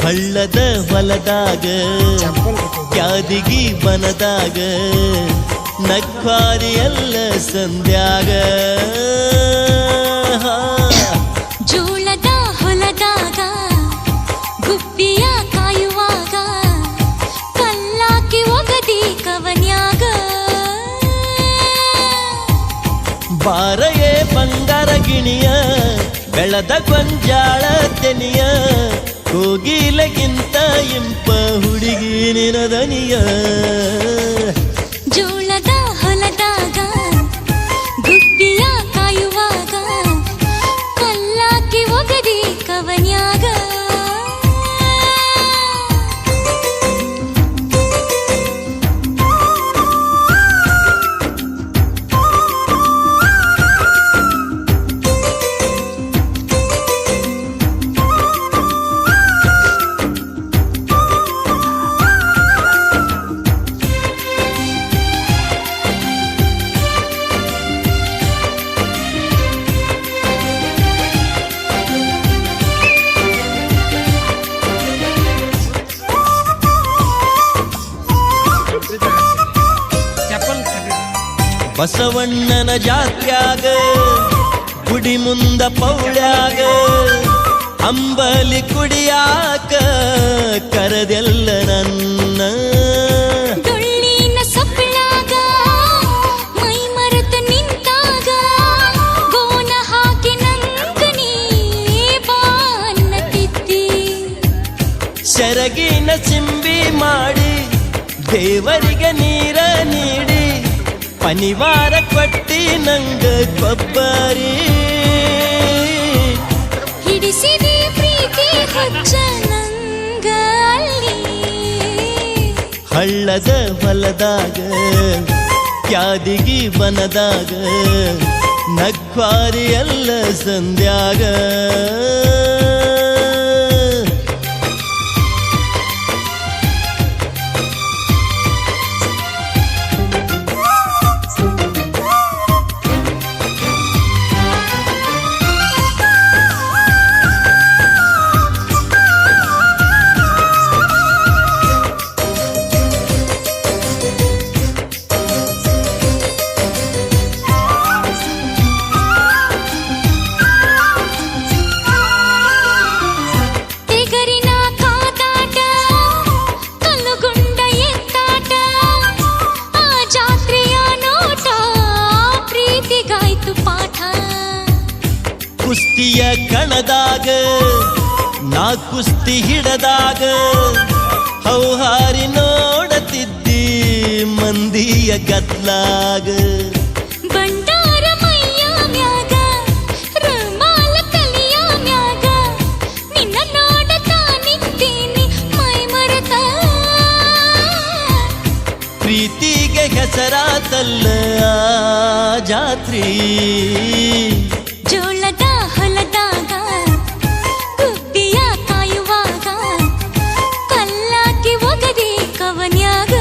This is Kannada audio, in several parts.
ಹಳ್ಳದ ಹೊಲದಾಗ ಯಾದಿಗಿ ಬನದಾಗ ನಕ್ವಾರಿ ಎಲ್ಲ ಸಂಧ್ಯಾಗ ಜೋಳದ ಹೊಲದಾಗ ಗುಬ್ಬಿಯ ಕಾಯುವಾಗ ಕಲ್ಲಾಕಿ ಒಗದಿ ಕವನ್ಯಾಗ ಬಾರಯೇ ಬಂಗಾರ ಗಿಣಿಯ ಬೆಳದ ಗೊಂಜಾಳ ತೆನಿಯ ಕೋಗಿಲಗಿಂತ ಇಂಪ ಹುಡುಗಿ ನಿನದನಿಯ ಜೋಳದ ಹೊಲದಾಗ ಗುಬ್ಬಿಯ ಕಾಯುವಾಗ ಕಲ್ಲಾಕಿ ಒಗದಿ ಕವನ್ಯಾಗ ಬಸವಣ್ಣನ ಜಾತ್ಯಾಗ ಗುಡಿ ಮುಂದ ಪೌಳ್ಯಾಗ ಅಂಬಲಿ ಕುಡಿಯಾಕ ಕರದೆಲ್ಲ ನನ್ನ ಡೊಳ್ಳಿನ ಸಪ್ಪಳಾಗ ಮೈ ಮರೆತು ನಿಂತಾಗ ಗೋನ ಹಾಕಿ ನಂಗನಿ ಬಾನ್ನತಿದ್ದಿ ಸೆರಗಿನ ಸಿಂಬಿ ಮಾಡಿ ದೇವರಿಗೆ ನೀರ ನೀಡಿ ಪನಿವಾರ ಕೊಟ್ಟಿ ನಂಗ ಕೊಬ್ಬರಿ ಹಿಡಿಸಿದಿ ಪ್ರೀತಿ ಹೊಚ್ಚ ನಂಗಲ್ಲಿ ಹಳ್ಳದ ಹೊಲದಾಗ ಯಾದಿಗಿ ಬನದಾಗ ನಕ್ವಾರಿ ಎಲ್ಲ ಸಂಧ್ಯಾಗ ಕುಸ್ತಿಯ ಕಣದಾಗ ನಾ ಕುಸ್ತಿ ಹಿಡದಾಗ ಹೌಹಾರಿ ನೋಡತಿದ್ದಿ ಮಂದಿಯ ಗದ್ಲಾಗ ಬಂಡಾರ ಮೈಯ ಮ್ಯಾಗ ರುಮಾಲ ತಲಿಯ ಮ್ಯಾಗ ನಿನ್ನ ನೋಡತಾ ನಿಂತೀನಿ ಮೈ ಮರೆತ ಪ್ರೀತಿಗೆ ಹೆಸರಾತಲ್ಲ ಜಾತ್ರಿ ಜೋಳದ ಹೊಲದಾಗ ಗುಬ್ಬಿಯ ಕಾಯುವಾಗ ಕಲ್ಲಾಕಿ ಒಗದಿ ಕವನ್ಯಾಗ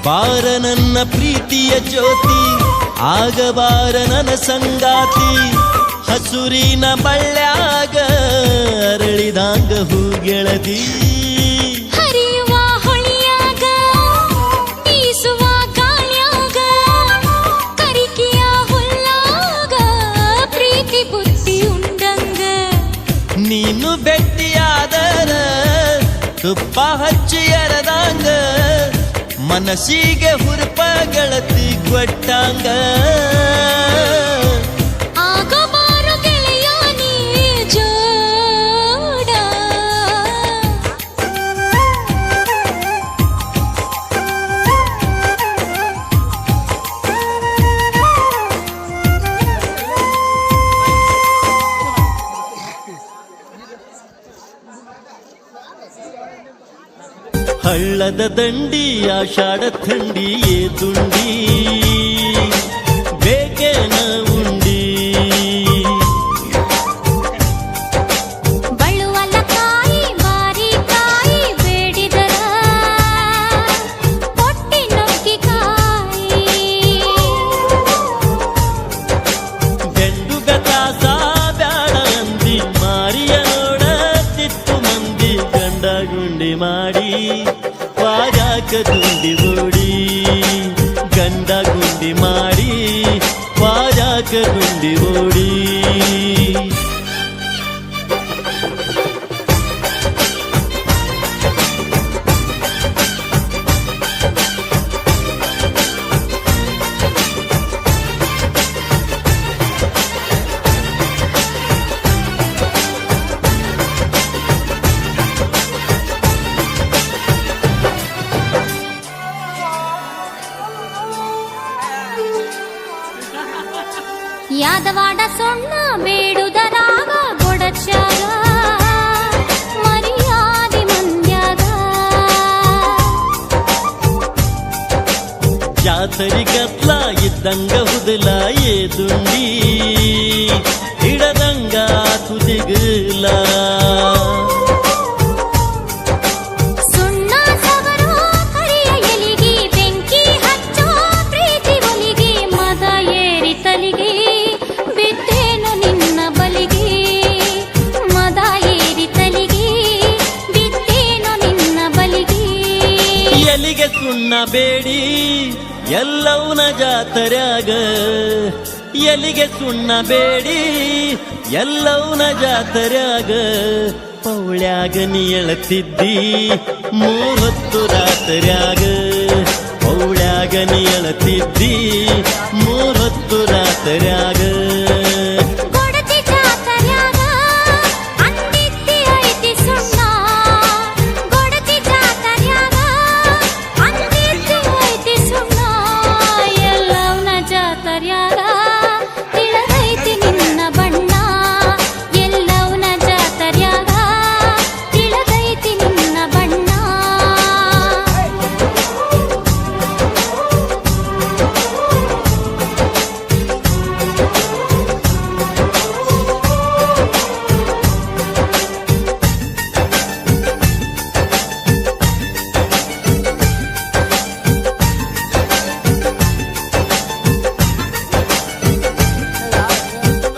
ಬಾರ ನನ್ನ ಪ್ರೀತಿಯ ಜ್ಯೋತಿ ಆಗಬಾರ ನನ್ನ ಸಂಗಾತಿ ಹಸುರಿನ ಬಳ್ಳ್ಯಾಗ ಅರಳಿದಂಗ ಹೂಗೆಳದಿ ಹರಿಯುವ ಹೊಳಿಯಾಗ ಬೀಸುವ ಗಾಳ್ಯಾಗ ಕರಿಕಿಯ ಹುಲ್ಲಾಗ ಪ್ರೀತಿ ಬುದ್ಧಿ ಉಂಡಂಗ ನೀನು ಭೆಟ್ಟಿಯಾದರ ತುಪ್ಪ ಹಚ್ಚಿ ಎರದಂಗ ಮನಸ್ಸಿಗೆ ಹುರುಪ ಗೆಳತಿ ಕೊಟ್ಟಂಗ ಆಗಬಾರು ಗೆಳೆಯ ನೀ ಜೋಡ ಹಳ್ಳದ ದಂಡಿ ಆಷಾಢ ಥಂಡಿ ತುಂಡಿ ಬೇಕೇನ ಉಂಡಿ ಬಳುವಲ ಕಾಯಿ ಬಾರಿ ಕಾಯಿ ಬೇಡಿದರ ಹೊಟ್ಟಿ ನೊಕ್ಕಿ ಕಾಯಿ ಗಂಡು ಗತಾಸ ಬ್ಯಾಡ ಅಂದಿ ಮಾರಿಯ ನೋಡ ತಿತ್ತು ಮಂದಿ ಗಂಡ ಗುಂಡಿ ಮಾಡಿ ವಾಜಾಕ ಗುಂಡಿ ಓಡಿ ಗಂಡ ಗುಂಡಿ ಮಾಡಿ ವಾಜಾಕ ಗುಂಡಿ ಓಡಿ ಯಾದವಾಡ ಸೊಣ್ಣ ಬೇಡುದರಾಗ ಗೊಡಚ್ಯಾಗ ಮರ್ಯಾದಿ ಮಂದ್ಯಾಗ ಜಾತರಿ ಕತ್ಲ ಇದ್ದಂಗ ಹುದಲ ಏದುಂಡಿ ಹಿಡದಂಗ ತುದಿಗಲ ಸುಣ್ಣ ಸವರೋ ಕರಿಯ ಎಲಿಗಿ ಬೆಂಕಿ ಹಚ್ಚೋ ಪ್ರೀತಿ ಒಲಿಗಿ ಮದ ಏರಿ ತಲಿಗಿ ಬಿತ್ತೇನು ನಿನ್ನ ಬಲಿಗಿ ಮದ ಏರಿ ತಲಿಗಿ ಬಿತ್ತೇನು ನಿನ್ನ ಬಲಿಗಿ ಎಲಿಗೆ ಸುಣ್ಣ ಬೇಡಿ ಎಲ್ಲವನ ಜಾತರ್ಯಾಗ ಎಲಿಗೆ ಸುಣ್ಣ ಬೇಡಿ ಎಲ್ಲವನ ಜಾತರ್ಯಾಗ ಪೌಳ್ಯಾಗ ನೀ ಎಳತಿದ್ದಿ ಮೂವತ್ತು ರಾತ್ರ್ಯಾಗ ಪೌಳ್ಯಾಗ ನೀ ಎಳತಿದ್ದಿ ಮೂವತ್ತು ರಾತ್ರ್ಯಾಗ ಕೊಡತಿ ಜಾತರ್ಯಾಗ ಅಂದಿದ್ದಿ ಐತಿ ಸುಣ್ಣ ಕೊಡತಿ ಜಾತರ್ಯಾಗ ಅಂದಿದ್ದಿ ಐತಿ ಸುಣ್ಣ ಎಲ್ಲವನ ಜಾತರ್ಯಾಗ ತಿಳಿದೈತಿ ನಿನ್ನ ಬಣ್ಣ ಎಲ್ಲವನ ಜಾತರ್ಯಾಗ ತಿಳಿದೈತಿ ನಿನ್ನ ಬಣ್ಣ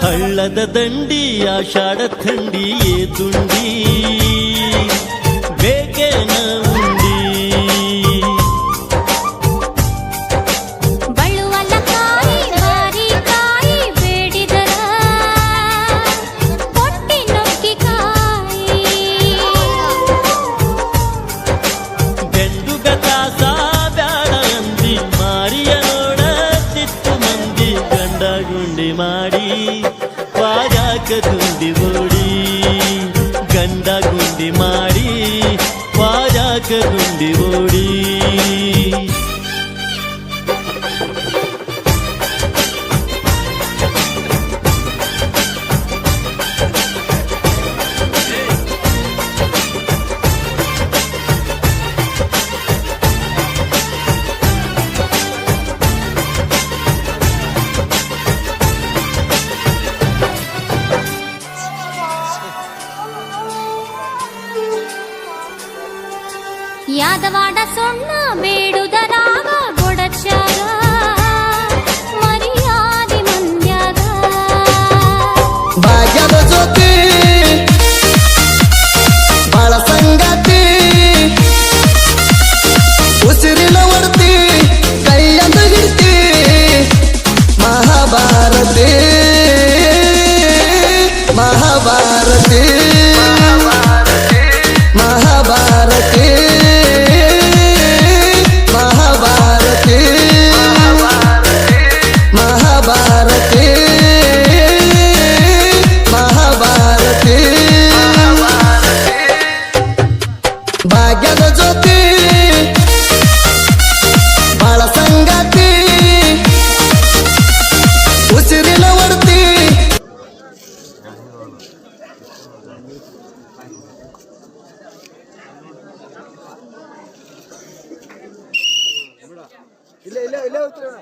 ಹಳ್ಳದ ದಂಡಿ ಆಷಾಢ ಥಂಡಿ ತುಂಡಿ ಬೇಕೇನ ಉಂಡಿ ಬಳುವಲ ಕಾಯಿ ಬಾರಿ ಕಾಯಿ ಬೇಡಿದರ ಹೊಟ್ಟಿ ನೊಕ್ಕಿ ಕಾಯಿ ಗಂಡು ಗತಾಸ ಬ್ಯಾಡ ಅಂದಿ ಮಾರಿಯ ನೋಡ ತಿತ್ತು ಮಂದಿ ಗಂಡ ಗುಂಡಿ ಮಾಡಿ ವಾಜಾಕ ಗುಂಡಿ ಓಡಿ ಗಂಡ ಗುಂಡಿ ಮಾಡಿ ವಾಜಾಕ ಗುಂಡಿ ಓಡಿ ಯಾದವಾಡ ಸೊಣ್ಣ ಬೇಡುದರಾಗ ಗೊಡಚ್ಯಾಗ ಮರ್ಯಾದಿ ಮಂದ್ಯಾಗ ಭಾಗ್ಯದ ಜ್ಯೋತಿ ಬಾಳ ಸಂಗಾತಿ ಉಸಿರಿನ ಒಡ್ತಿ ಕೈಯಂದು ಹಿಡ್ತಿ ಮಹಾಭಾರತಿ ಮಹಾಭಾರತಿ ಮಹಾಭಾರತಿ ಮಹಾಭಾರತಿ ಮಹಾಭಾರತಿ ಮಹಾಭಾರತಿ ಭಾಗ್ಯದ ಜ್ಯೋತಿ ಬಾಳ ಸಂಗಾತಿ ಉಸಿರಿನ ಒಡ್ತಿ ಇಲ್ಲೇ ಇಲ್ಲೇ ಇಲ್ಲೇ ಹೋಗ್ತೀರ